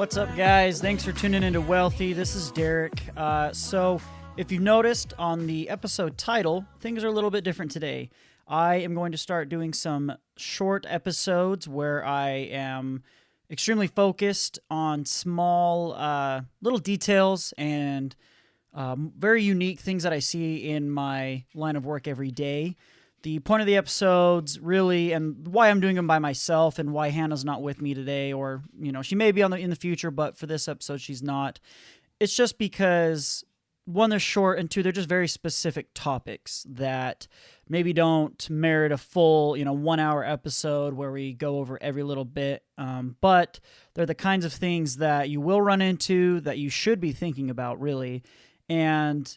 What's up, guys? Thanks for tuning into Wealthy. This is Derek. So if you noticed on the episode title, things are a little bit different today. I am going to start doing some short episodes where I am extremely focused on small little details and very unique things that I see in my line of work every day. The point of the episodes really, and why I'm doing them by myself and why Hannah's not with me today, or, she may be in the future, but for this episode, she's not. It's just because, one, they're short, and two, they're just very specific topics that maybe don't merit a full, 1 hour episode where we go over every little bit. But they're the kinds of things that you will run into that you should be thinking about, really. And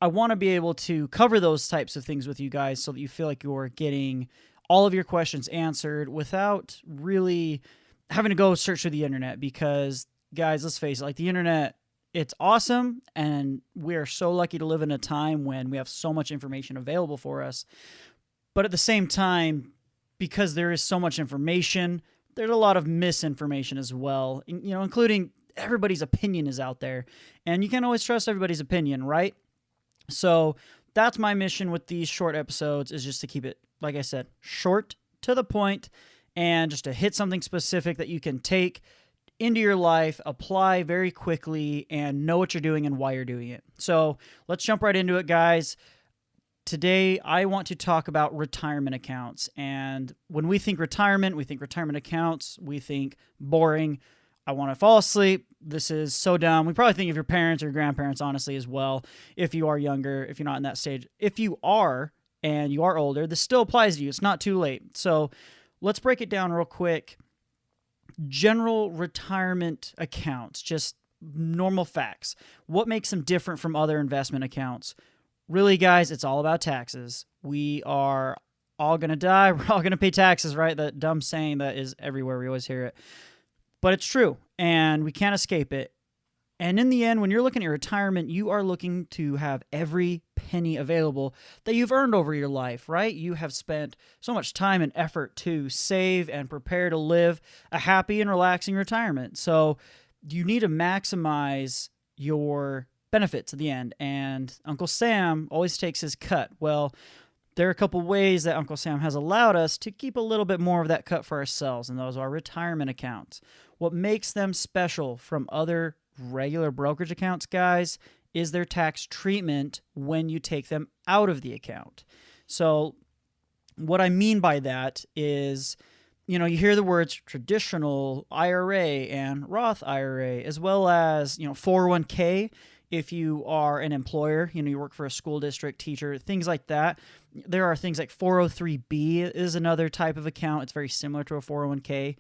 I want to be able to cover those types of things with you guys so that you feel like you're getting all of your questions answered without really having to go search through the internet. Because, guys, let's face it, the internet, it's awesome, and we're so lucky to live in a time when we have so much information available for us. But at the same time, because there is so much information, there's a lot of misinformation as well, including everybody's opinion is out there. And you can't always trust everybody's opinion, right? So that's my mission with these short episodes, is just to keep it, like I said, short, to the point, and just to hit something specific that you can take into your life, apply very quickly, and know what you're doing and why you're doing it. So let's jump right into it, guys. Today, I want to talk about retirement accounts. And when we think retirement accounts, we think boring. I want to fall asleep. This is so dumb. We probably think of your parents or your grandparents, honestly, as well, if you are younger, if you're not in that stage. If you are, and you are older, this still applies to you. It's not too late. So let's break it down real quick. General retirement accounts, just normal facts. What makes them different from other investment accounts? Really, guys, it's all about taxes. We are all going to die. We're all going to pay taxes, right? That dumb saying that is everywhere. We always hear it. But it's true, and we can't escape it. And in the end, when you're looking at retirement, you are looking to have every penny available that you've earned over your life, right? You have spent so much time and effort to save and prepare to live a happy and relaxing retirement. So you need to maximize your benefits at the end. And Uncle Sam always takes his cut. Well, there are a couple ways that Uncle Sam has allowed us to keep a little bit more of that cut for ourselves, and those are retirement accounts. What makes them special from other regular brokerage accounts, guys, is their tax treatment when you take them out of the account. So what I mean by that is, you hear the words traditional IRA and Roth IRA, as well as, 401k. If you are an employer, you work for a school district, teacher, things like that. There are things like 403b is another type of account. It's very similar to a 401k.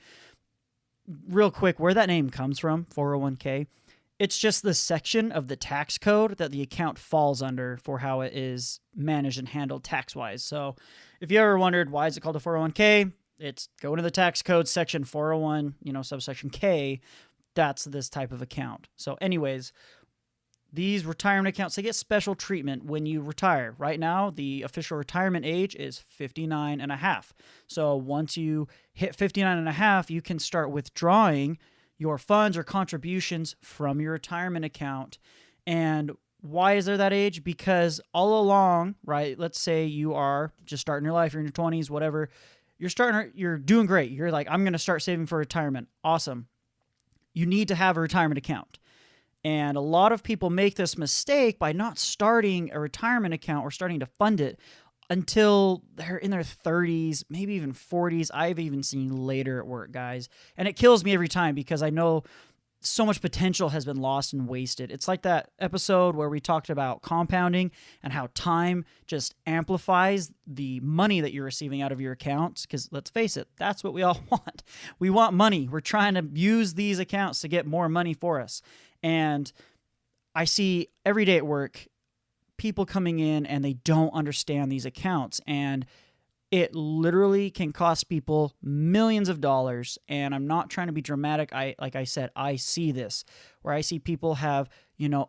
Real quick, where that name comes from, 401k, it's just the section of the tax code that the account falls under for how it is managed and handled tax-wise. So if you ever wondered why is it called a 401k, it's go into the tax code section 401, subsection K, that's this type of account. So anyways, these retirement accounts, they get special treatment when you retire. Right now, the official retirement age is 59 and a half. So once you hit 59 and a half, you can start withdrawing your funds or contributions from your retirement account. And why is there that age? Because all along, right, let's say you are just starting your life, you're in your 20s, whatever, you're doing great. You're like, I'm going to start saving for retirement. Awesome. You need to have a retirement account. And a lot of people make this mistake by not starting a retirement account or starting to fund it until they're in their 30s, maybe even 40s. I've even seen later at work, guys. And it kills me every time because I know so much potential has been lost and wasted. It's like that episode where we talked about compounding and how time just amplifies the money that you're receiving out of your accounts. Because let's face it, that's what we all want. We want money. We're trying to use these accounts to get more money for us. And I see every day at work people coming in and they don't understand these accounts. And it literally can cost people millions of dollars. And I'm not trying to be dramatic. Like I said, I see this where I see people have,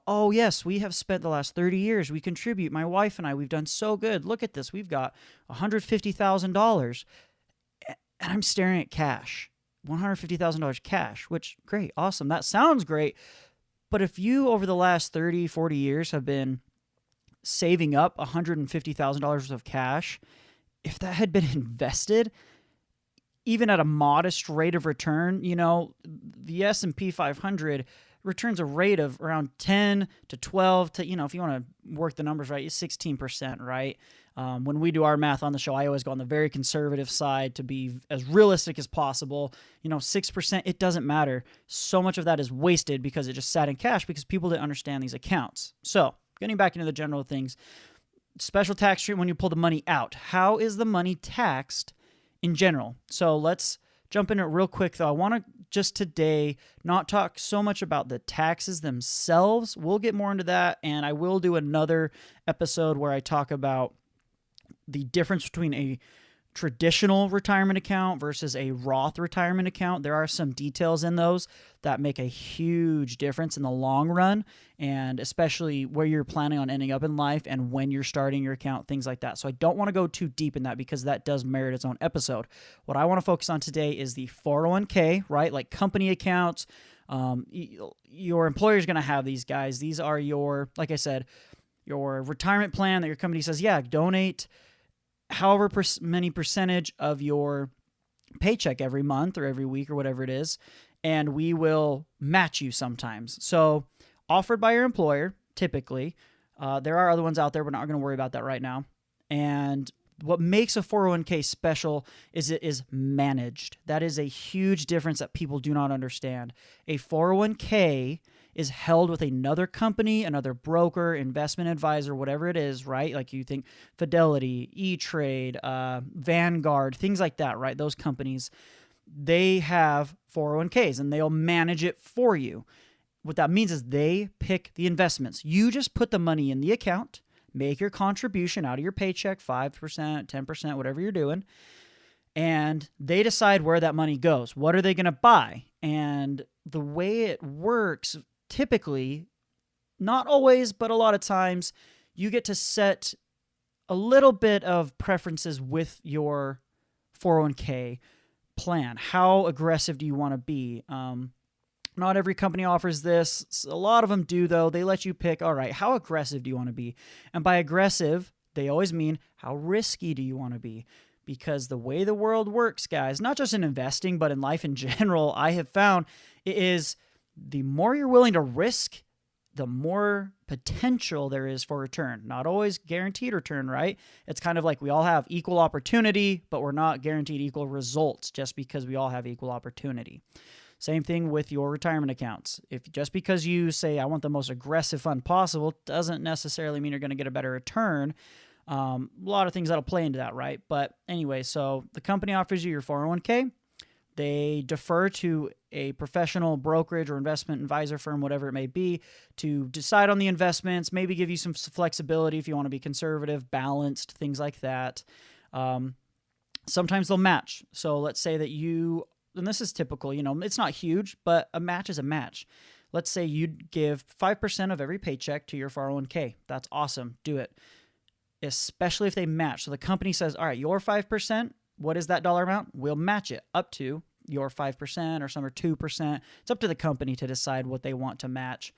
oh yes, we have spent the last 30 years. We contribute. My wife and I, we've done so good. Look at this. We've got $150,000. And I'm staring at cash. $150,000 cash, which great, awesome. That sounds great. But if you over the last 30, 40 years have been saving up $150,000 worth of cash, if that had been invested, even at a modest rate of return, the S&P 500 returns a rate of around 10 to 12 to, if you want to work the numbers right, 16%, right? When we do our math on the show, I always go on the very conservative side to be as realistic as possible. 6%, it doesn't matter. So much of that is wasted because it just sat in cash because people didn't understand these accounts. So getting back into the general things, special tax treatment when you pull the money out. How is the money taxed in general? So let's jump in it real quick, though. I want to just today not talk so much about the taxes themselves. We'll get more into that, and I will do another episode where I talk about the difference between a traditional retirement account versus a Roth retirement account. There are some details in those that make a huge difference in the long run, and especially where you're planning on ending up in life and when you're starting your account, things like that. So I don't want to go too deep in that because that does merit its own episode. What I want to focus on today is the 401k, right? Like company accounts. Your employer is going to have these guys. These are your, like I said, your retirement plan that your company says, yeah, donate however many percentage of your paycheck every month or every week or whatever it is, and we will match you sometimes. So offered by your employer, typically. There are other ones out there. We're not going to worry about that right now. And what makes a 401k special is it is managed. That is a huge difference that people do not understand. A 401k is held with another company, another broker, investment advisor, whatever it is, right? Like you think Fidelity, E-Trade, Vanguard, things like that, right? Those companies, they have 401ks and they'll manage it for you. What that means is they pick the investments. You just put the money in the account, make your contribution out of your paycheck, 5%, 10%, whatever you're doing, and they decide where that money goes. What are they going to buy? And the way it works, typically, not always, but a lot of times, you get to set a little bit of preferences with your 401k plan. How aggressive do you want to be? Not every company offers this. A lot of them do, though. They let you pick, all right, how aggressive do you want to be? And by aggressive, they always mean how risky do you want to be? Because the way the world works, guys, not just in investing, but in life in general, I have found it is the more you're willing to risk, the more potential there is for return. Not always guaranteed return, right? It's kind of like we all have equal opportunity, but we're not guaranteed equal results just because we all have equal opportunity. Same thing with your retirement accounts. If just because you say, I want the most aggressive fund possible, doesn't necessarily mean you're going to get a better return. A lot of things that'll play into that, right? But anyway, so the company offers you your 401k. They defer to a professional brokerage or investment advisor firm, whatever it may be, to decide on the investments, maybe give you some flexibility if you want to be conservative, balanced, things like that. Sometimes they'll match. So let's say that you, and this is typical, it's not huge, but a match is a match. Let's say you'd give 5% of every paycheck to your 401k. That's awesome. Do it. Especially if they match. So the company says, all right, your 5%, what is that dollar amount? We'll match it up to your 5% or some are 2%. It's up to the company to decide what they want to match.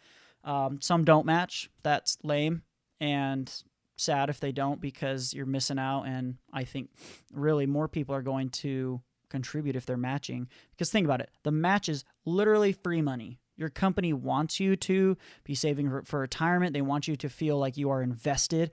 Some don't match. That's lame and sad if they don't because you're missing out. And I think really more people are going to contribute if they're matching. Because think about it. The match is literally free money. Your company wants you to be saving for retirement. They want you to feel like you are invested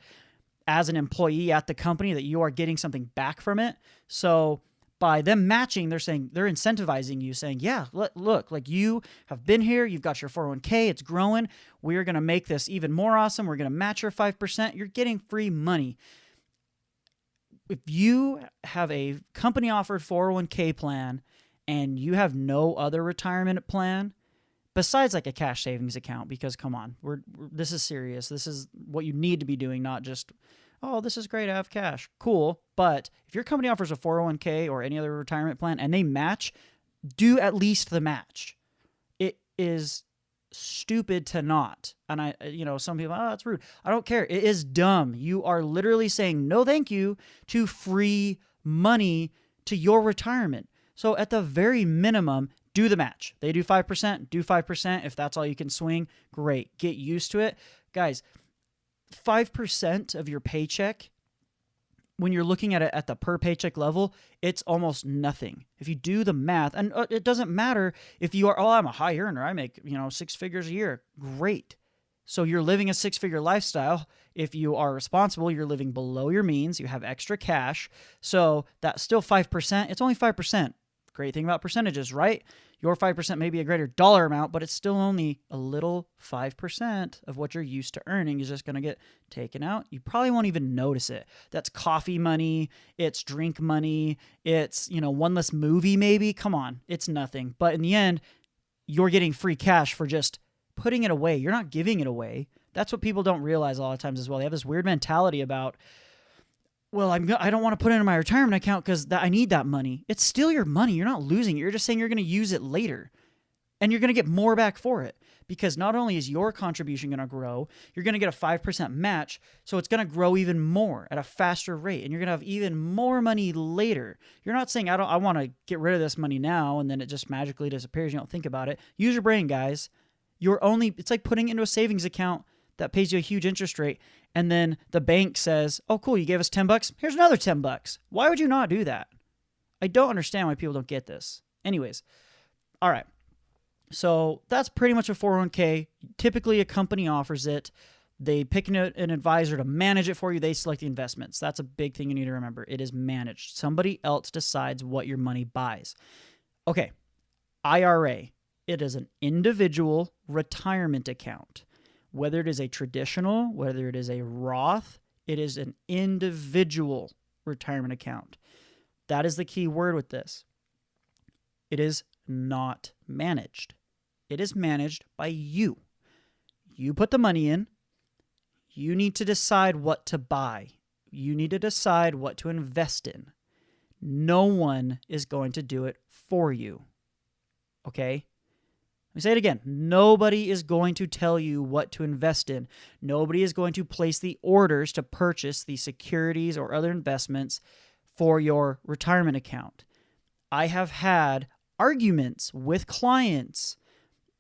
as an employee at the company, that you are getting something back from it. So by them matching, they're incentivizing you, saying, yeah, look, like you have been here, you've got your 401k, it's growing. We're going to make this even more awesome. We're going to match your 5%. You're getting free money. If you have a company offered 401k plan and you have no other retirement plan, besides like a cash savings account, because come on, this is serious. This is what you need to be doing, not just, oh, this is great, I have cash. Cool. But if your company offers a 401k or any other retirement plan and they match, do at least the match. It is stupid to not. And some people, oh, that's rude. I don't care. It is dumb. You are literally saying no thank you to free money to your retirement. So at the very minimum, do the match. They do 5%, do 5%. If that's all you can swing, great. Get used to it. Guys, 5% of your paycheck, when you're looking at it at the per paycheck level, it's almost nothing. If you do the math, and it doesn't matter if you are, I'm a high earner, I make, 6 figures a year. Great. So you're living a 6-figure lifestyle. If you are responsible, you're living below your means, you have extra cash. So that's still 5%. It's only 5%. Great thing about percentages, right? Your 5% may be a greater dollar amount, but it's still only a little 5% of what you're used to earning is just going to get taken out. You probably won't even notice it. That's coffee money. It's drink money. It's, one less movie maybe. Come on. It's nothing. But in the end, you're getting free cash for just putting it away. You're not giving it away. That's what people don't realize a lot of times as well. They have this weird mentality about, well, I don't want to put it in my retirement account because I need that money. It's still your money. You're not losing it. You're just saying you're going to use it later. And you're going to get more back for it. Because not only is your contribution going to grow, you're going to get a 5% match. So it's going to grow even more at a faster rate. And you're going to have even more money later. You're not saying, I want to get rid of this money now, and then it just magically disappears. You don't think about it. Use your brain, guys. It's like putting it into a savings account that pays you a huge interest rate. And then the bank says, oh, cool, you gave us $10. Here's another $10. Why would you not do that? I don't understand why people don't get this. Anyways, all right. So that's pretty much a 401k. Typically, a company offers it. They pick an advisor to manage it for you. They select the investments. That's a big thing you need to remember. It is managed. Somebody else decides what your money buys. Okay, IRA. It is an individual retirement account. Whether it is a traditional, whether it is a Roth, it is an individual retirement account. That is the key word with this. It is not managed. It is managed by you. You put the money in. You need to decide what to buy. You need to decide what to invest in. No one is going to do it for you. Okay? Let me say it again. Nobody is going to tell you what to invest in. Nobody is going to place the orders to purchase the securities or other investments for your retirement account. I have had arguments with clients,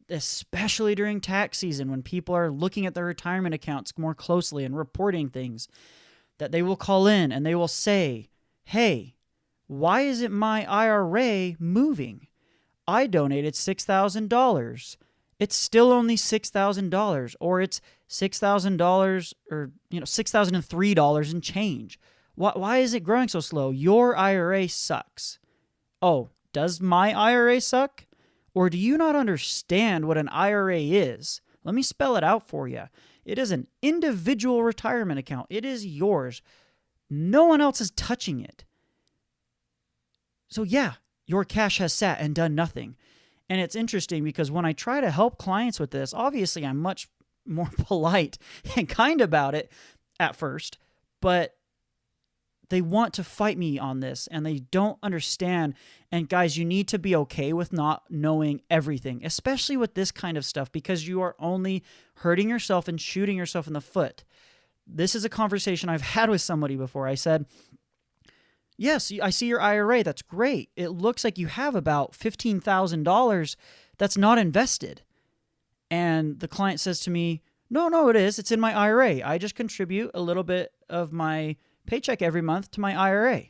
especially during tax season when people are looking at their retirement accounts more closely and reporting things, that they will call in and they will say, hey, why isn't my IRA moving? I donated $6,000. It's still only $6,000, or it's $6,000 or $6,003 and change. Why is it growing so slow? Your IRA sucks. Oh, does my IRA suck? Or do you not understand what an IRA is? Let me spell it out for you. It is an individual retirement account. It is yours. No one else is touching it. So yeah, your cash has sat and done nothing. And it's interesting because when I try to help clients with this, obviously I'm much more polite and kind about it at first, but they want to fight me on this and they don't understand. And guys, you need to be okay with not knowing everything, especially with this kind of stuff, because you are only hurting yourself and shooting yourself in the foot. This is a conversation I've had with somebody before. I said, yes, I see your IRA. That's great. It looks like you have about $15,000 that's not invested. And the client says to me, no, it is. It's in my IRA. I just contribute a little bit of my paycheck every month to my IRA.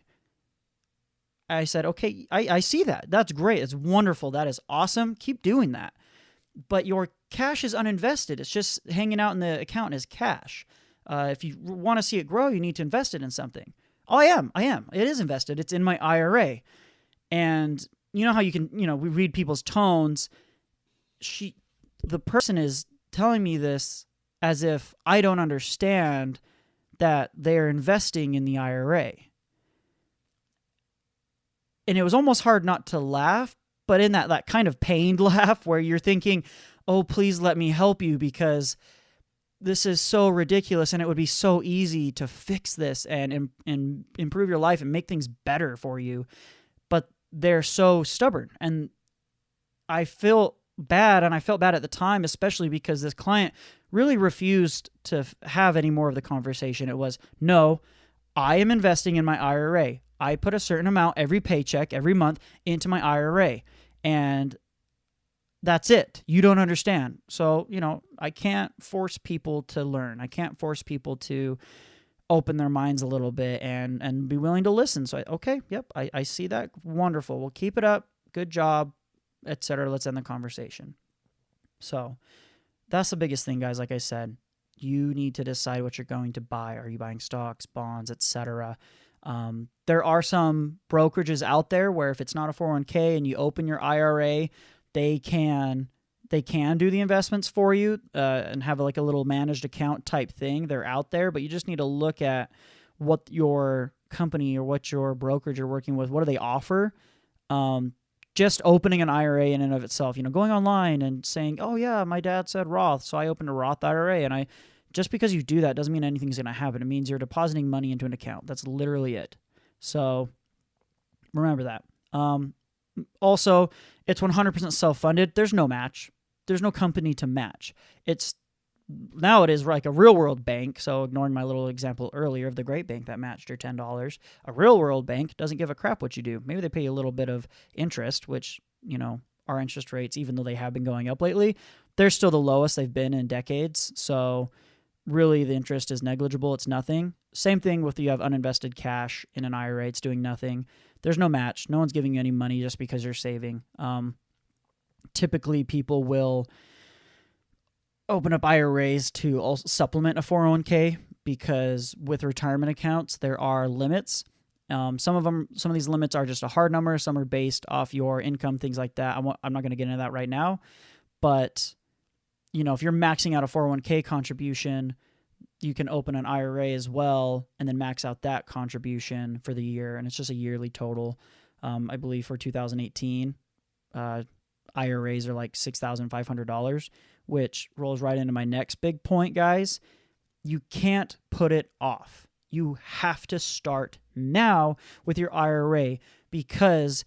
I said, okay, I see that. That's great. It's wonderful. That is awesome. Keep doing that. But your cash is uninvested. It's just hanging out in the account as cash. If you want to see it grow, you need to invest it in something. Oh, I am. It is invested. It's in my IRA. And you know how you can, we read people's tones. The person is telling me this as if I don't understand that they're investing in the IRA. And it was almost hard not to laugh, but in that kind of pained laugh where you're thinking, oh, please let me help you because this is so ridiculous and it would be so easy to fix this and improve your life and make things better for you. But they're so stubborn. And I feel bad, and I felt bad at the time, especially because this client really refused to have any more of the conversation. It was, no, I am investing in my IRA. I put a certain amount every paycheck, every month into my IRA. And that's it. You don't understand. So, I can't force people to learn. I can't force people to open their minds a little bit and be willing to listen. So, okay, yep, I see that. Wonderful. Well, keep it up. Good job, etc. Let's end the conversation. So that's the biggest thing, guys. Like I said, you need to decide what you're going to buy. Are you buying stocks, bonds, etc.? There are some brokerages out there where if it's not a 401k and you open your IRA, they can do the investments for you and have like a little managed account type thing. They're out there, but you just need to look at what your company or what your brokerage you're working with, what do they offer? Just opening an IRA in and of itself, going online and saying, oh yeah, my dad said Roth, so I opened a Roth IRA. And just because you do that doesn't mean anything's going to happen. It means you're depositing money into an account. That's literally it. So remember that. Also, it's 100% self-funded. There's no match. There's no company to match. Now it is like a real world bank. So ignoring my little example earlier of the great bank that matched your $10, a real world bank doesn't give a crap what you do. Maybe they pay you a little bit of interest, which, our interest rates, even though they have been going up lately, they're still the lowest they've been in decades. So really the interest is negligible. It's nothing. Same thing with you have uninvested cash in an IRA. It's doing nothing. There's no match. No one's giving you any money just because you're saving. Typically people will open up IRAs to also supplement a 401k because with retirement accounts, there are limits. Some of these limits are just a hard number. Some are based off your income, things like that. I'm not going to get into that right now, but if you're maxing out a 401k contribution, you can open an IRA as well and then max out that contribution for the year. And it's just a yearly total. I believe for 2018, IRAs are like $6,500, which rolls right into my next big point, guys. You can't put it off. You have to start now with your IRA because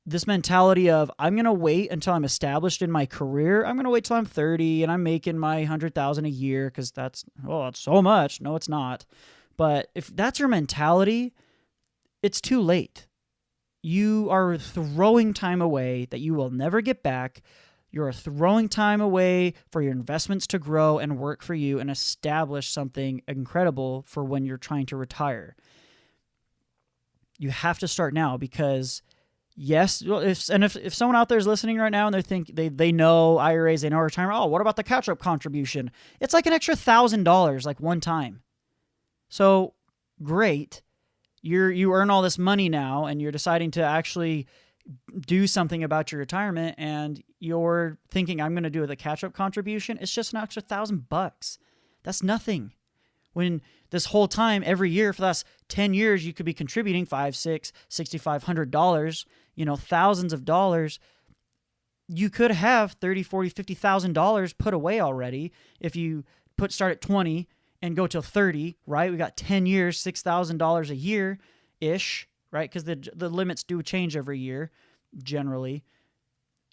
this mentality of I'm going to wait until I'm established in my career. I'm going to wait till I'm 30 and I'm making my $100,000 a year because that's so much. No, it's not. But if that's your mentality, it's too late. You are throwing time away that you will never get back. You're throwing time away for your investments to grow and work for you and establish something incredible for when you're trying to retire. You have to start now because yes, if someone out there is listening right now and they know IRAs, they know retirement, oh, what about the catch-up contribution? It's like an extra $1,000 like one time. So great. You earn all this money now and you're deciding to actually do something about your retirement and you're thinking I'm going to do the catch-up contribution. It's just an extra $1,000. That's nothing. When this whole time, every year for the last 10 years, you could be contributing $500, $600, $6,500, thousands of dollars. You could have $30,000, $40,000, $50,000 put away already if you start at 20 and go till 30, right? We got 10 years, $6,000 a year-ish, right? Because the limits do change every year, generally.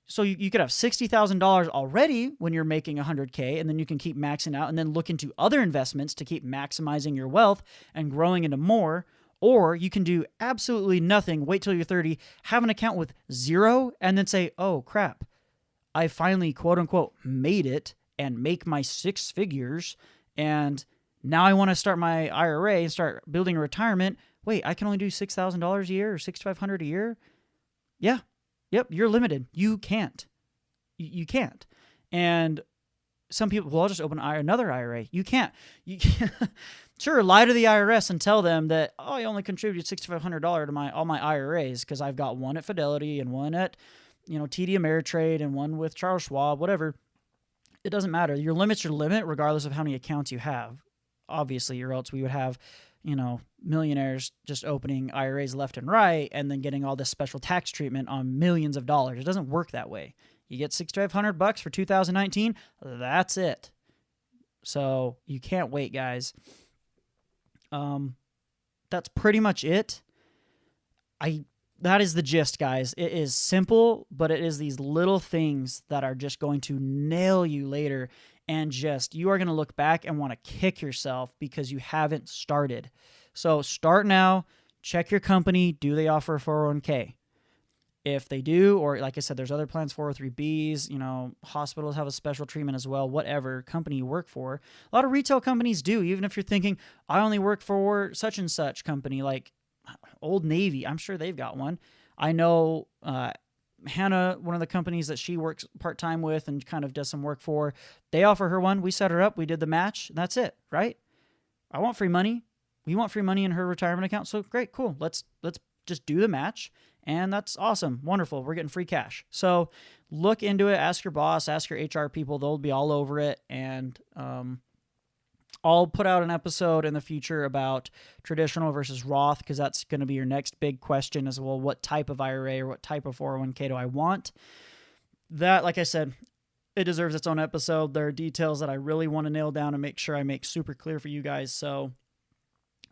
So you could have $60,000 already when you're making $100K, and then you can keep maxing out and then look into other investments to keep maximizing your wealth and growing into more. Or you can do absolutely nothing, wait till you're 30, have an account with zero, and then say, oh, crap, I finally, quote unquote, made it and make my 6 figures, and now I want to start my IRA and start building a retirement. Wait, I can only do $6,000 a year or $6,500 a year? Yeah. Yep, you're limited. You can't. You can't. And some people, well, I'll just open another IRA. You can't. Sure, lie to the IRS and tell them that, oh, I only contributed $6,500 to all my IRAs because I've got one at Fidelity and one at, TD Ameritrade and one with Charles Schwab, whatever. It doesn't matter. Your limit's your limit regardless of how many accounts you have, obviously, or else we would have millionaires just opening IRAs left and right and then getting all this special tax treatment on millions of dollars. It doesn't work that way. You get $6,500 for 2019. That's it. So you can't wait, guys. That's pretty much it. That is the gist, guys. It is simple, but it is these little things that are just going to nail you later. And you are going to look back and want to kick yourself because you haven't started. So start now, check your company. Do they offer a 401k? If they do, or like I said, there's other plans, 403Bs, hospitals have a special treatment as well, whatever company you work for. A lot of retail companies do, even if you're thinking, I only work for such and such company, like Old Navy. I'm sure they've got one. I know Hannah, one of the companies that she works part-time with and kind of does some work for, they offer her one. We set her up. We did the match. That's it, right? I want free money. We want free money in her retirement account. So great, cool. Let's just do the match. And that's awesome. Wonderful. We're getting free cash. So look into it. Ask your boss. Ask your HR people. They'll be all over it. And I'll put out an episode in the future about traditional versus Roth, because that's going to be your next big question as well. What type of IRA or what type of 401k do I want? That, like I said, it deserves its own episode. There are details that I really want to nail down and make sure I make super clear for you guys. So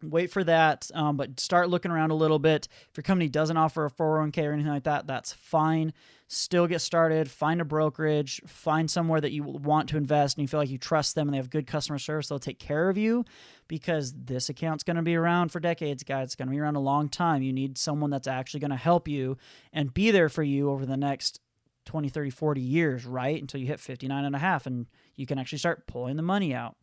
wait for that, but start looking around a little bit. If your company doesn't offer a 401k or anything like that, that's fine. Still get started. Find a brokerage. Find somewhere that you want to invest and you feel like you trust them and they have good customer service. They'll take care of you, because this account's going to be around for decades, guys. It's going to be around a long time. You need someone that's actually going to help you and be there for you over the next 20, 30, 40 years, right? Until you hit 59 and a half and you can actually start pulling the money out.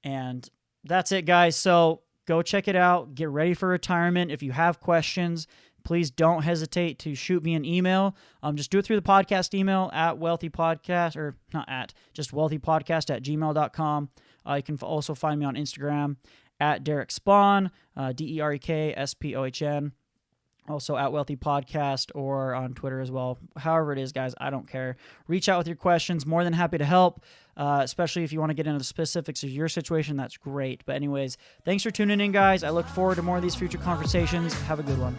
And that's it, guys. So go check it out. Get ready for retirement. If you have questions, please don't hesitate to shoot me an email. Just do it through the podcast email at wealthypodcast, or not at, just wealthypodcast@gmail.com. You can also find me on Instagram at Derek Spahn, DerekSpohn. Also at Wealthy Podcast, or on Twitter as well. However it is, guys, I don't care. Reach out with your questions. More than happy to help, especially if you want to get into the specifics of your situation. That's great. But anyways, thanks for tuning in, guys. I look forward to more of these future conversations. Have a good one.